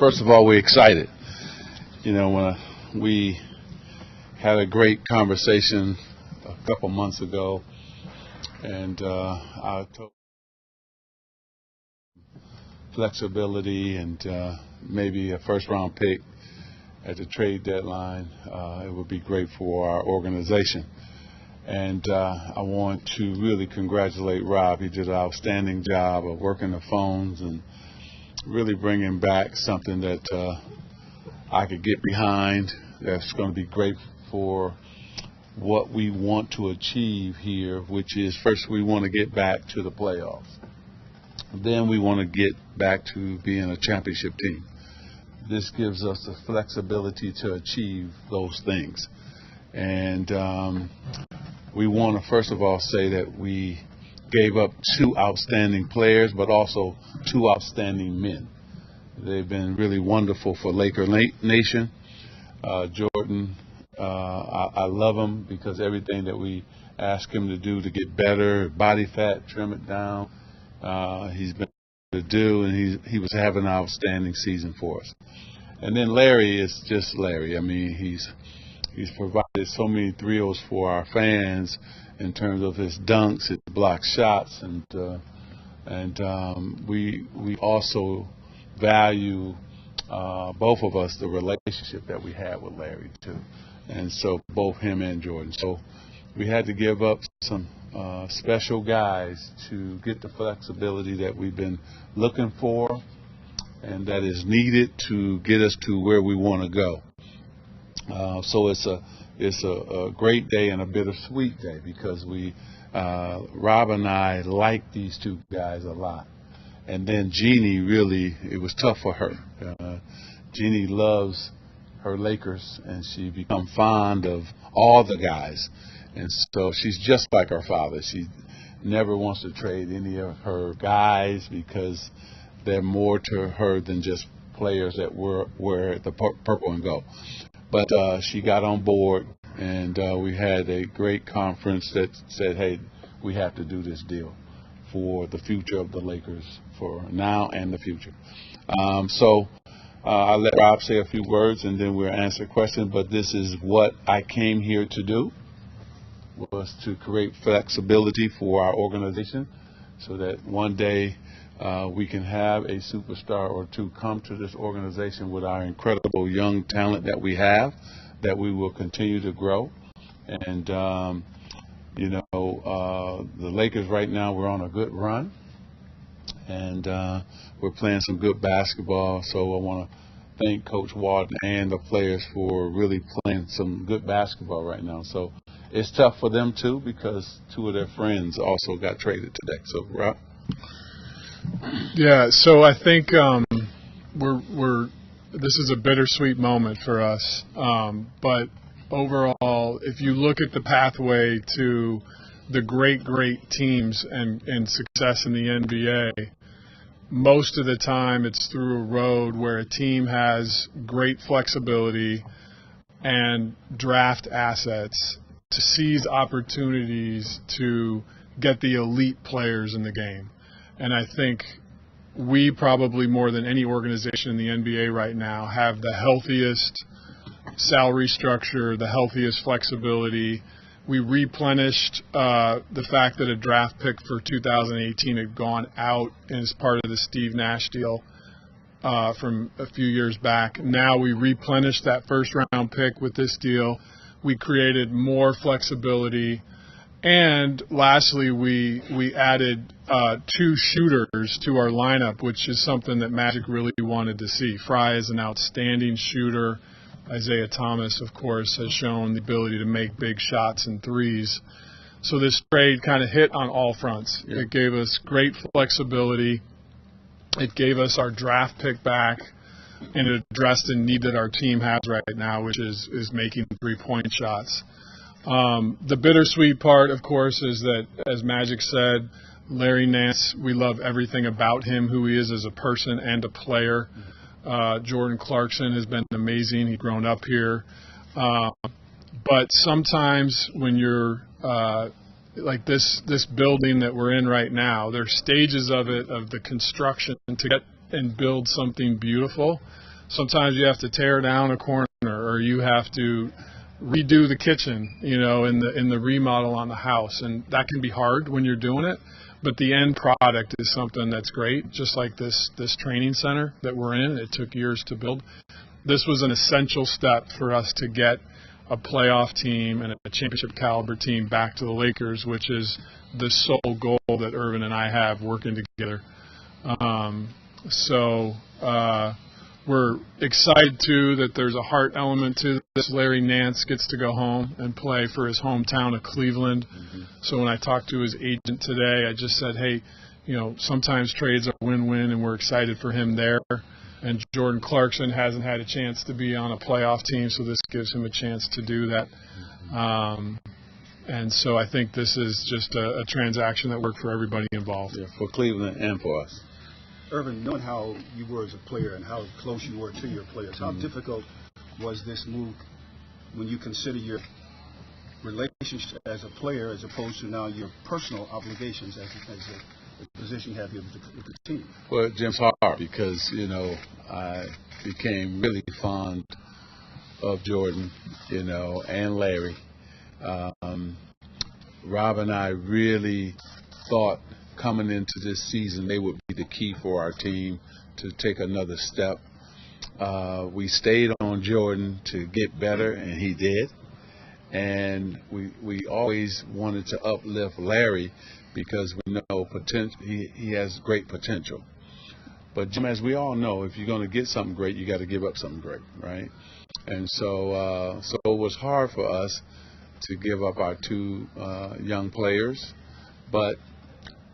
first of all, we're excited. You know, when we had a great conversation a couple months ago, and I told flexibility and maybe a first-round pick at the trade deadline. It would be great for our organization. And I want to really congratulate Rob. He did an outstanding job of working the phones and really bringing back something that I could get behind. That's going to be great for what we want to achieve here, which is first we want to get back to the playoffs. Then we want to get back to being a championship team. This gives us the flexibility to achieve those things. And we want to first of all say that we gave up 2 outstanding players, but also 2 outstanding men. They've been really wonderful for Laker Nation. Jordan, I love him because everything that we ask him to do to get better, body fat, trim it down, he's been able to do, and he was having an outstanding season for us. And then Larry is just Larry. I mean, he's provided so many thrills for our fans in terms of his dunks, his block shots, and we also value both of us the relationship that we had with Larry too, and so both him and Jordan. So we had to give up some special guys to get the flexibility that we've been looking for, and that is needed to get us to where we want to go. So it's a great day and a bittersweet day because Rob and I like these 2 guys a lot. And then Jeannie, really, it was tough for her. Jeannie loves her Lakers, and she become fond of all the guys. And so she's just like her father. She never wants to trade any of her guys because they're more to her than just players that wear the purple and gold. But she got on board, and we had a great conference that said, hey, we have to do this deal for the future of the Lakers, for now and the future. So I'll let Rob say a few words, and then we'll answer questions. But this is what I came here to do, was to create flexibility for our organization so that one day we can have a superstar or 2 come to this organization with our incredible young talent that we have, that we will continue to grow. And, the Lakers right now, we're on a good run, and we're playing some good basketball. So I want to thank Coach Walton and the players for really playing some good basketball right now. So it's tough for them, too, because 2 of their friends also got traded today. So, Rob? Yeah, so I think this is a bittersweet moment for us. But overall, if you look at the pathway to the great teams and success in the NBA, most of the time it's through a road where a team has great flexibility and draft assets to seize opportunities to get the elite players in the game. And I think we probably more than any organization in the NBA right now have the healthiest salary structure, the healthiest flexibility. We replenished the fact that a draft pick for 2018 had gone out as part of the Steve Nash deal from a few years back. Now we replenished that first-round pick with this deal. We created more flexibility. And lastly, we added 2 shooters to our lineup, which is something that Magic really wanted to see. Fry is an outstanding shooter. Isaiah Thomas, of course, has shown the ability to make big shots and threes. So this trade kind of hit on all fronts. Yeah. It gave us great flexibility. It gave us our draft pick back, and it addressed a need that our team has right now, which is making 3-point shots. The bittersweet part, of course, is that, as Magic said, Larry Nance, we love everything about him, who he is as a person and a player. Jordan Clarkson has been amazing. He's grown up here. But sometimes when you're like this building that we're in right now, there's stages of it, of the construction to get and build something beautiful. sometimes you have to tear down a corner or you have to redo the kitchen, in the remodel on the house, and that can be hard when you're doing it. But the end product is something that's great, just like this training center that we're in. It took years to build. This was an essential step for us to get a playoff team and a championship caliber team back to the Lakers, which is the sole goal that Irvin and I have working together. We're excited, too, that there's a heart element to this. Larry Nance gets to go home and play for his hometown of Cleveland. Mm-hmm. So when I talked to his agent today, I just said, hey, sometimes trades are win-win, and we're excited for him there. And Jordan Clarkson hasn't had a chance to be on a playoff team, so this gives him a chance to do that. And so I think this is just a transaction that worked for everybody involved. Yeah, for Cleveland and for us. Irvin, knowing how you were as a player and how close you were to your players, how difficult was this move when you consider your relationship as a player as opposed to now your personal obligations as a position you have here with the team? Well, Jim's hard because, I became really fond of Jordan, and Larry. Rob and I really thought coming into this season they would be the key for our team to take another step. We stayed on Jordan to get better, and he did. And we always wanted to uplift Larry because we know he has great potential. But, Jim, as we all know, if you're going to get something great, you got to give up something great, right? And so it was hard for us to give up our two young players. But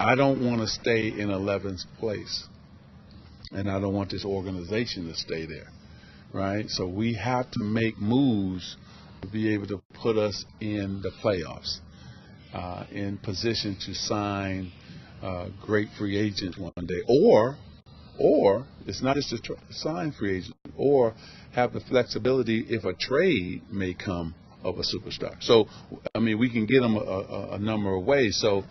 I don't want to stay in 11th place, and I don't want this organization to stay there, right? So we have to make moves to be able to put us in the playoffs, in position to sign great free agents one day, or it's not just to sign free agents, or have the flexibility if a trade may come of a superstar. So, we can get them a number of ways. So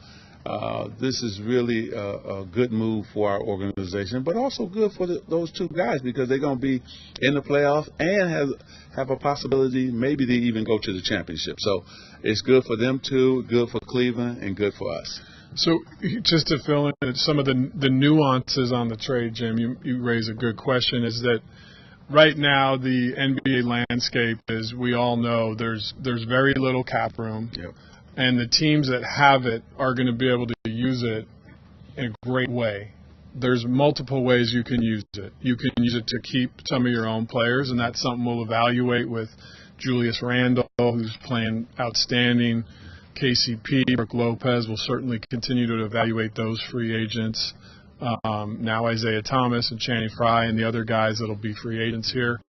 this is really a good move for our organization, but also good for those two guys because they're going to be in the playoffs and have a possibility maybe they even go to the championship. So it's good for them too, good for Cleveland, and good for us. So just to fill in some of the nuances on the trade, Jim, you raise a good question, is that right now the NBA landscape, as we all know, there's very little cap room. Yep. And the teams that have it are going to be able to use it in a great way. There's multiple ways you can use it. You can use it to keep some of your own players, and that's something we'll evaluate with Julius Randle, who's playing outstanding. KCP, Brook Lopez, will certainly continue to evaluate those free agents. Now Isaiah Thomas and Channing Frye and the other guys that will be free agents here.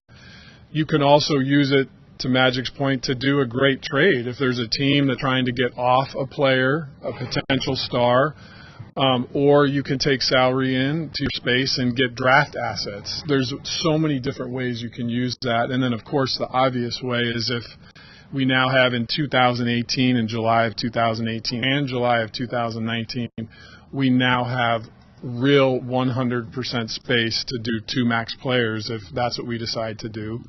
You can also use it, to Magic's point, to do a great trade. If there's a team that's trying to get off a player, a potential star, or you can take salary in to your space and get draft assets. There's so many different ways you can use that. And then, of course, the obvious way is if we now have in 2018, in July of 2018 and July of 2019, we now have real 100% space to do two max players if that's what we decide to do,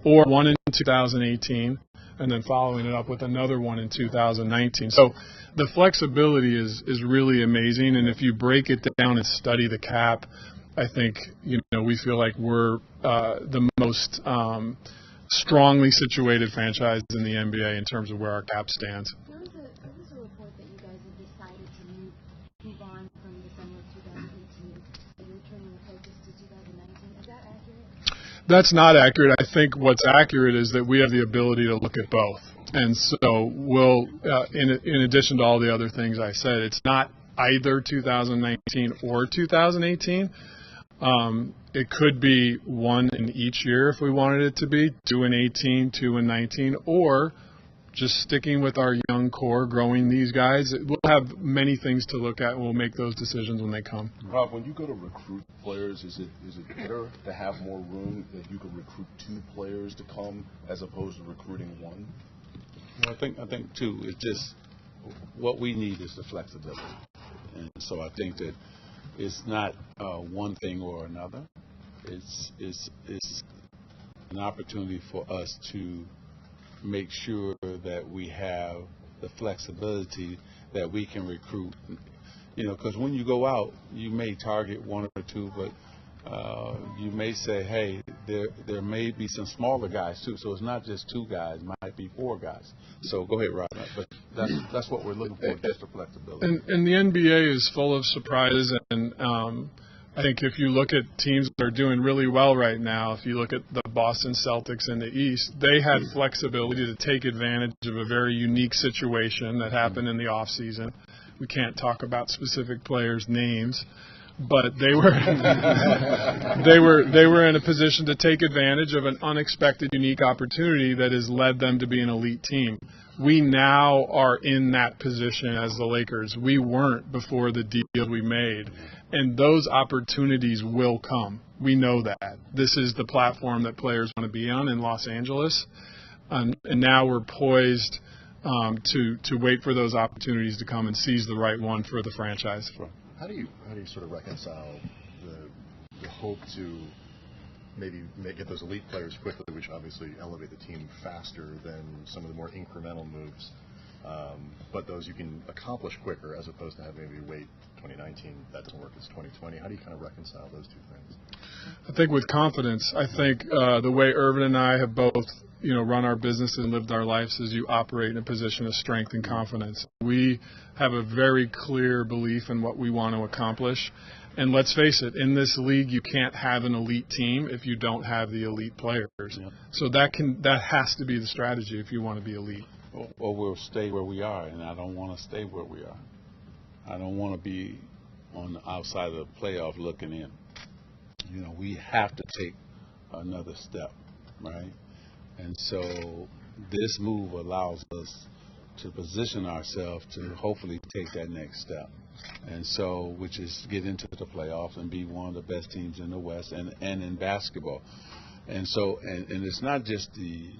or one in 2018 and then following it up with another one in 2019. So the flexibility is really amazing, and if you break it down and study the cap, I think we feel like we're the most strongly situated franchise in the NBA in terms of where our cap stands. There was a report that you guys have decided to move on from the summer of 2018 and you're turning the focus to 2019. Is that accurate? That's not accurate. I think what's accurate is that we have the ability to look at both. And so we'll, in addition to all the other things I said, it's not either 2019 or 2018. It could be one in each year if we wanted it to be, 2 in 18, 2 in 19, or just sticking with our young core, growing these guys. We'll have many things to look at, and we'll make those decisions when they come. Rob, when you go to recruit players, is it better to have more room that you can recruit 2 players to come as opposed to recruiting 1? Well, I think too, it's just what we need is the flexibility. And so I think that it's not one thing or another. It's an opportunity for us to make sure that we have the flexibility that we can recruit. Because when you go out, you may target one or two, but you may say, hey, there may be some smaller guys too. So it's not just two guys, it might be four guys. So go ahead, Rod. But that's what we're looking for, just the flexibility. And the NBA is full of surprises, and I think if you look at teams that are doing really well right now, if you look at the Boston Celtics in the East, they had flexibility to take advantage of a very unique situation that happened in the offseason. We can't talk about specific players' names, but they were they were in a position to take advantage of an unexpected, unique opportunity that has led them to be an elite team. We now are in that position as the Lakers. We weren't before the deal we made, and those opportunities will come. We know that. This is the platform that players want to be on in Los Angeles, and now we're poised to wait for those opportunities to come and seize the right one for the franchise. How do you sort of reconcile the hope to maybe get those elite players quickly, which obviously elevate the team faster than some of the more incremental moves, but those you can accomplish quicker as opposed to having maybe wait 2019, that doesn't work, it's 2020. How do you kind of reconcile those two things? I think with confidence. I think the way Irvin and I have both run our business and lived our lives is you operate in a position of strength and confidence. We have a very clear belief in what we want to accomplish. And let's face it, in this league, you can't have an elite team if you don't have the elite players. Yep. So that has to be the strategy if you want to be elite. Or we'll stay where we are, and I don't want to stay where we are. I don't want to be on the outside of the playoff looking in. We have to take another step, right? And so this move allows us to position ourselves to hopefully take that next step. And so, which is get into the playoffs and be one of the best teams in the West and in basketball. And so, and it's not just the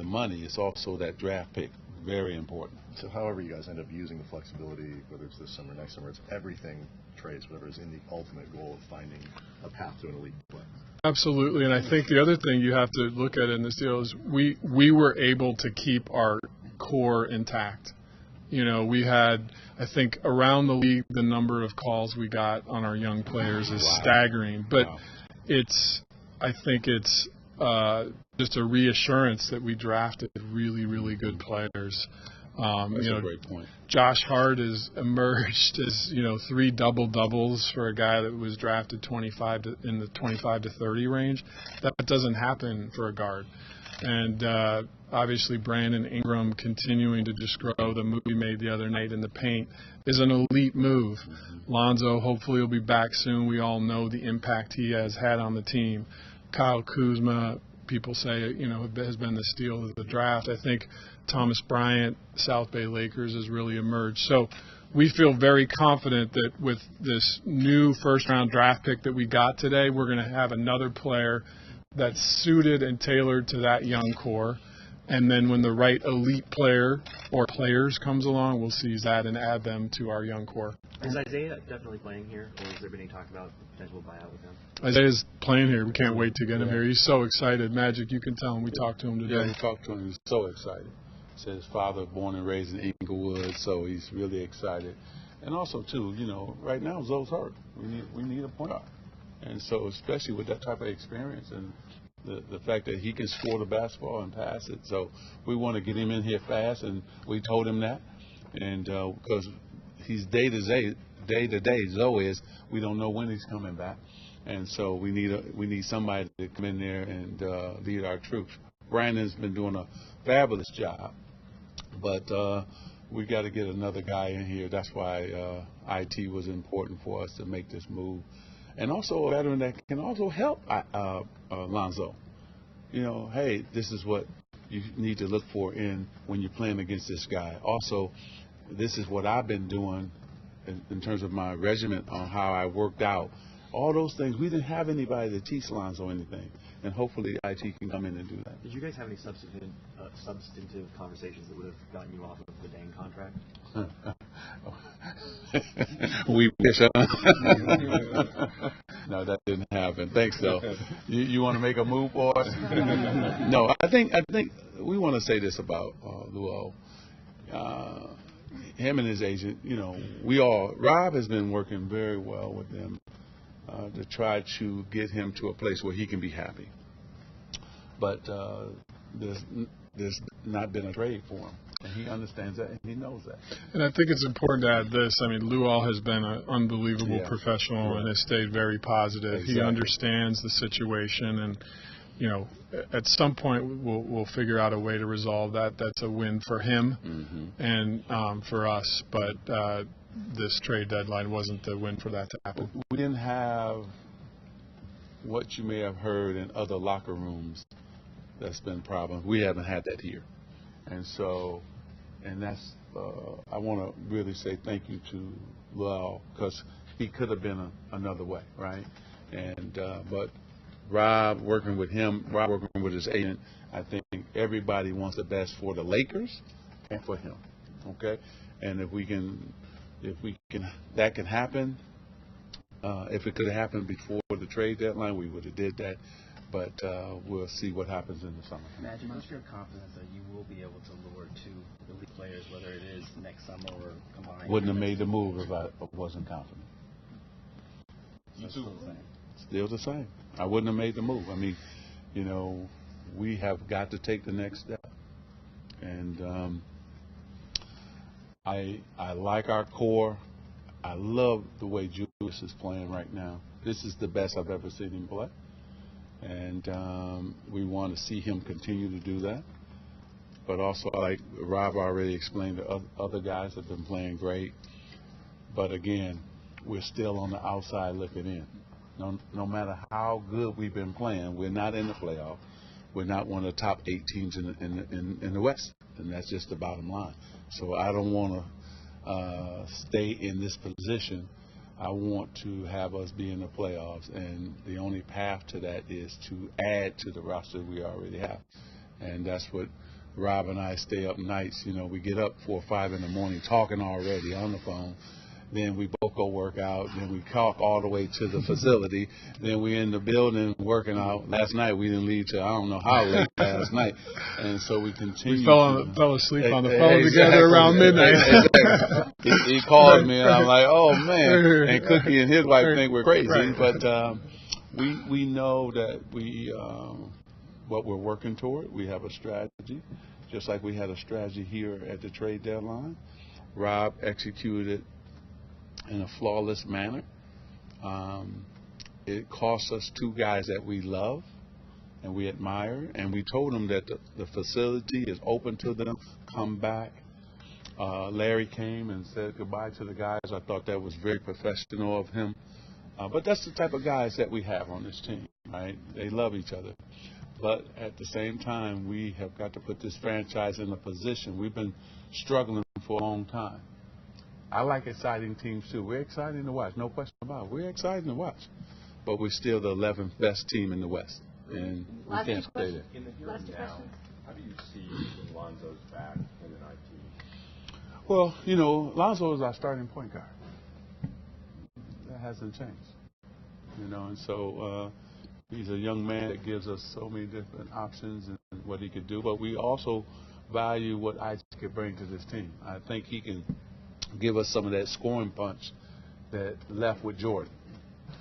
money, it's also that draft pick, very important. So however you guys end up using the flexibility, whether it's this summer, next summer, it's everything trades, whatever is in the ultimate goal of finding a path to an elite play. Absolutely, and I think the other thing you have to look at in this deal is we were able to keep our core intact. We had, I think, around the league, the number of calls we got on our young players is staggering. But I think it's just a reassurance that we drafted really, really good players. That's a great point. Josh Hart has emerged as 3 double-doubles for a guy that was drafted in the 25 to 30 range. That doesn't happen for a guard. And obviously Brandon Ingram continuing to just grow. The move he made the other night in the paint is an elite move. Lonzo hopefully will be back soon. We all know the impact he has had on the team. Kyle Kuzma, people say, has been the steal of the draft. I think Thomas Bryant, South Bay Lakers, has really emerged. So we feel very confident that with this new first-round draft pick that we got today, we're going to have another player that's suited and tailored to that young core. And then when the right elite player or players comes along, we'll seize that and add them to our young core. Is Isaiah definitely playing here, or is there been any talk about potential buyout with him? Isaiah's playing here. We can't wait to get him here. He's so excited. Magic, you can tell him. We talked to him today. Yeah, we talked to him. He's so excited. He said his father born and raised in Inglewood, so he's really excited. And also, too, right now Zoe's hurt. We need a point guard. And so especially with that type of experience and the fact that he can score the basketball and pass it. So we want to get him in here fast, and we told him that. And because he's day to day, Zoe is, we don't know when he's coming back. And so we need somebody to come in there and lead our troops. Brandon's been doing a fabulous job, but we got to get another guy in here. That's why IT was important for us to make this move. And also a veteran that can also help Lonzo. Hey, this is what you need to look for when you're playing against this guy. Also, this is what I've been doing in terms of my regimen on how I worked out. All those things. We didn't have anybody to teach Lonzo anything, and hopefully IT can come in and do that. Did you guys have any substantive conversations that would have gotten you off of the Dane contract? We wish. No, that didn't happen. Thanks, though. You want to make a move for us? No, I think we want to say this about Luo. Him and his agent, Rob has been working very well with them to try to get him to a place where he can be happy. But there's not been a trade for him. And he understands that, and he knows that. And I think it's important to add this. I mean, Luol has been an unbelievable professional and has stayed very positive. Exactly. He understands the situation, and at some point we'll figure out a way to resolve that. That's a win for him and for us. But this trade deadline wasn't the win for that to happen. We didn't have what you may have heard in other locker rooms that's been problems. We haven't had that here. And so, that's, I want to really say thank you to Luol, because he could have been another way, right? And, but Rob working with him, Rob working with his agent, I think everybody wants the best for the Lakers and for him, okay? And if that can happen, if it could have happened before the trade deadline, we would have did that. But we'll see what happens in the summer. Imagine, what's your confidence that you will be able to lure two elite players, whether it is next summer or combined? Wouldn't have made the move if I wasn't confident. Still the same. I wouldn't have made the move. I mean, we have got to take the next step. And I like our core. I love the way Julius is playing right now. This is the best I've ever seen him play. And we want to see him continue to do that. But also, like Rob already explained, the other guys have been playing great. But again, we're still on the outside looking in. No matter how good we've been playing, we're not in the playoff. We're not one of the top 8 teams in the West, and that's just the bottom line. So I don't want to stay in this position. I want to have us be in the playoffs, and the only path to that is to add to the roster we already have. And that's what Rob and I stay up nights. We get up 4 or 5 in the morning talking already on the phone. Then we both go work out. Then we talk all the way to the facility. Then we in the building working out. Last night we didn't leave till I don't know how late last night. And so we continue. We fell asleep on the phone together around midnight. Exactly. He called me and I'm like, oh man. And Cookie and his wife think we're crazy. Right. But we know that what we're working toward. We have a strategy, just like we had a strategy here at the trade deadline. Rob executed in a flawless manner. It cost us 2 guys that we love and we admire, and we told them that the facility is open to them. Come back. Larry came and said goodbye to the guys. I thought that was very professional of him. But that's the type of guys that we have on this team, right? They love each other. But at the same time, we have got to put this franchise in a position. We've been struggling for a long time. I like exciting teams, too. We're exciting to watch, no question about it. We're exciting to watch. But we're still the 11th best team in the West, and we can't stay there. In the here and now, how do you see Lonzo's back in an IT? Well, Lonzo is our starting point guard. That hasn't changed. And so he's a young man that gives us so many different options and what he could do. But we also value what Isaac could bring to this team. I think he can give us some of that scoring punch that left with Jordan.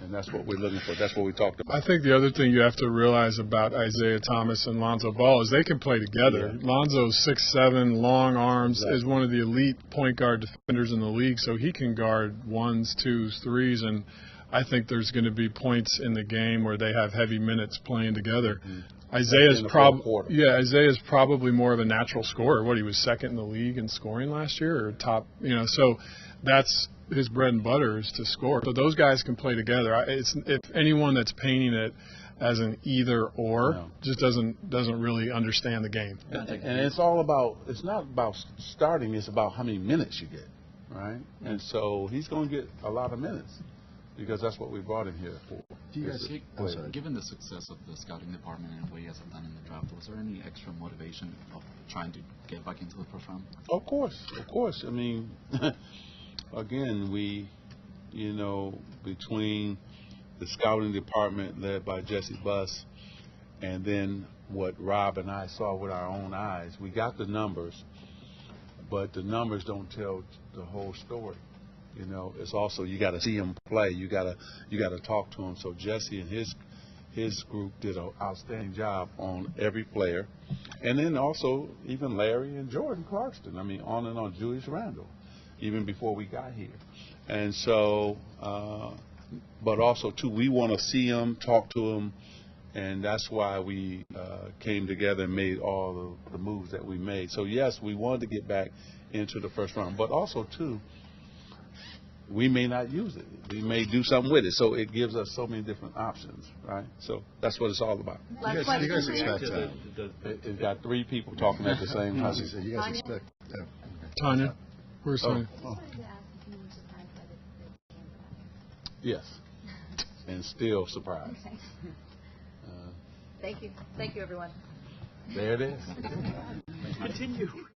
And that's what we're looking for. That's what we talked about. I think the other thing you have to realize about Isaiah Thomas and Lonzo Ball is they can play together. Yeah. Lonzo's 6'7", long arms, is one of the elite point guard defenders in the league, so he can guard 1s, 2s, 3s, and I think there's going to be points in the game where they have heavy minutes playing together. Mm-hmm. Isaiah's probably more of a natural scorer. He was second in the league in scoring last year, or top, so that's his bread and butter is to score. So those guys can play together. If anyone that's painting it as an either or just doesn't really understand the game. And it's not about starting, it's about how many minutes you get, right? And so he's going to get a lot of minutes. because that's what we brought him here for. Do you guys, Given the success of the scouting department and what you guys have done in the draft, was there any extra motivation of trying to get back into the first round? Of course. I mean, again, we, between the scouting department led by Jesse Buss and then what Rob and I saw with our own eyes, we got the numbers, but the numbers don't tell the whole story. It's also, you got to see him play. You got to talk to him. So Jesse and his group did an outstanding job on every player, and then also even Larry and Jordan Clarkston. I mean, on and on. Julius Randle, even before we got here, and so. But also too, we want to see him, talk to him, and that's why we came together and made all the moves that we made. So yes, we wanted to get back into the first round, but also too, we may not use it. We may do something with it. So it gives us so many different options, right? So that's what it's all about. You guys expect It got three people talking at the same time. You guys expect Tanya, where's Tanya? Yes, and still surprised. Thank you. Thank you, everyone. There it is. Continue.